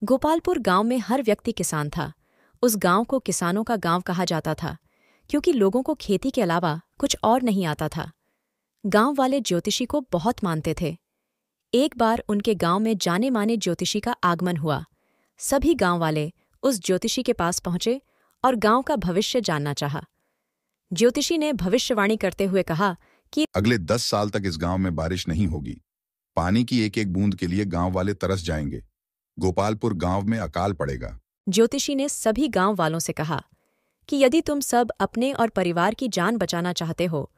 गोपालपुर गांव में हर व्यक्ति किसान था। उस गांव को किसानों का गांव कहा जाता था, क्योंकि लोगों को खेती के अलावा कुछ और नहीं आता था। गांव वाले ज्योतिषी को बहुत मानते थे। एक बार उनके गांव में जाने माने ज्योतिषी का आगमन हुआ। सभी गांव वाले उस ज्योतिषी के पास पहुंचे और गांव का भविष्य जानना चाहा। ज्योतिषी ने भविष्यवाणी करते हुए कहा कि अगले 10 साल तक इस गांव में बारिश नहीं होगी। पानी की एक एक बूंद के लिए गांव वाले तरस जाएंगे। गोपालपुर गांव में अकाल पड़ेगा। ज्योतिषी ने सभी गांव वालों से कहा कि यदि तुम सब अपने और परिवार की जान बचाना चाहते हो,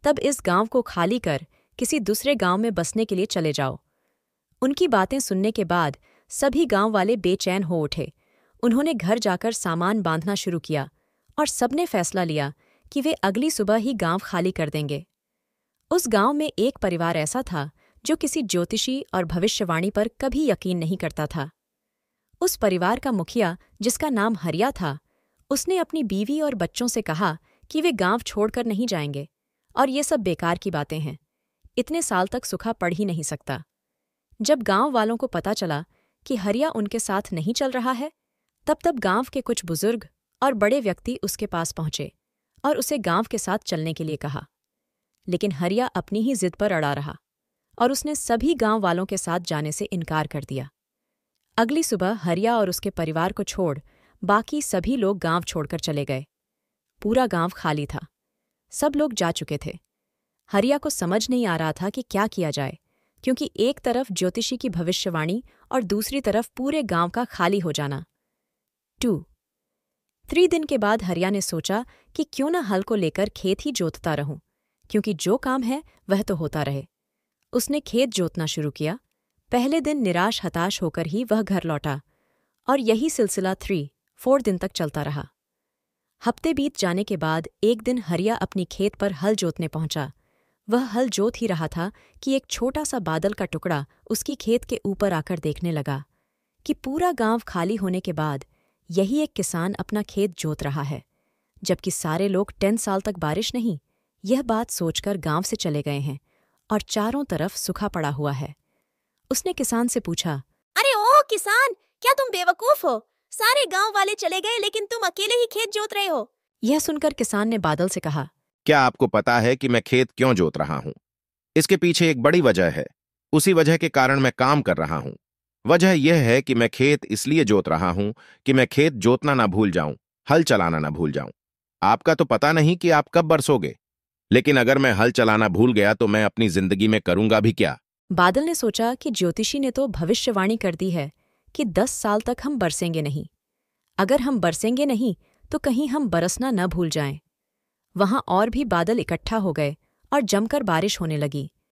तब इस गांव को खाली कर किसी दूसरे गांव में बसने के लिए चले जाओ। उनकी बातें सुनने के बाद सभी गांव वाले बेचैन हो उठे। उन्होंने घर जाकर सामान बांधना शुरू किया और सबने फैसला लिया कि वे अगली सुबह ही गांव खाली कर देंगे। उस गांव में एक परिवार ऐसा था जो किसी ज्योतिषी और भविष्यवाणी पर कभी यकीन नहीं करता था। उस परिवार का मुखिया, जिसका नाम हरिया था, उसने अपनी बीवी और बच्चों से कहा कि वे गांव छोड़कर नहीं जाएंगे और ये सब बेकार की बातें हैं। इतने साल तक सूखा पड़ ही नहीं सकता। जब गांव वालों को पता चला कि हरिया उनके साथ नहीं चल रहा है, तब गांव के कुछ बुजुर्ग और बड़े व्यक्ति उसके पास पहुंचे और उसे गांव के साथ चलने के लिए कहा। लेकिन हरिया अपनी ही जिद पर अड़ा रहा और उसने सभी गांव वालों के साथ जाने से इनकार कर दिया। अगली सुबह हरिया और उसके परिवार को छोड़ बाकी सभी लोग गांव छोड़कर चले गए। पूरा गांव खाली था। सब लोग जा चुके थे। हरिया को समझ नहीं आ रहा था कि क्या किया जाए, क्योंकि एक तरफ ज्योतिषी की भविष्यवाणी और दूसरी तरफ पूरे गांव का खाली हो जाना। 3 दिन के बाद हरिया ने सोचा कि क्यों न हल को लेकर खेत ही जोतता रहूं, क्योंकि जो काम है वह तो होता रहे। उसने खेत जोतना शुरू किया। पहले दिन निराश हताश होकर ही वह घर लौटा और यही सिलसिला 4 दिन तक चलता रहा। हफ्ते बीत जाने के बाद एक दिन हरिया अपनी खेत पर हल जोतने पहुंचा। वह हल जोत ही रहा था कि एक छोटा सा बादल का टुकड़ा उसकी खेत के ऊपर आकर देखने लगा कि पूरा गांव खाली होने के बाद यही एक किसान अपना खेत जोत रहा है, जबकि सारे लोग 10 साल तक बारिश नहीं, यह बात सोचकर गांव से चले गए हैं और चारों तरफ सूखा पड़ा हुआ है। उसने किसान से पूछा, अरे ओह किसान, क्या तुम बेवकूफ हो? सारे गांव वाले चले गए लेकिन तुम अकेले ही खेत जोत रहे हो। यह सुनकर किसान ने बादल से कहा, क्या आपको पता है कि मैं खेत क्यों जोत रहा हूं? इसके पीछे एक बड़ी वजह है। उसी वजह के कारण मैं काम कर रहा हूं। वजह यह है कि मैं खेत इसलिए जोत रहा हूं कि मैं खेत जोतना ना भूल जाऊं, हल चलाना ना भूल जाऊं। आपका तो पता नहीं कि आप कब बरसोगे, लेकिन अगर मैं हल चलाना भूल गया तो मैं अपनी जिंदगी में करूंगा भी क्या? बादल ने सोचा कि ज्योतिषी ने तो भविष्यवाणी कर दी है कि 10 साल तक हम बरसेंगे नहीं। अगर हम बरसेंगे नहीं तो कहीं हम बरसना न भूल जाएं। वहां और भी बादल इकट्ठा हो गए और जमकर बारिश होने लगी।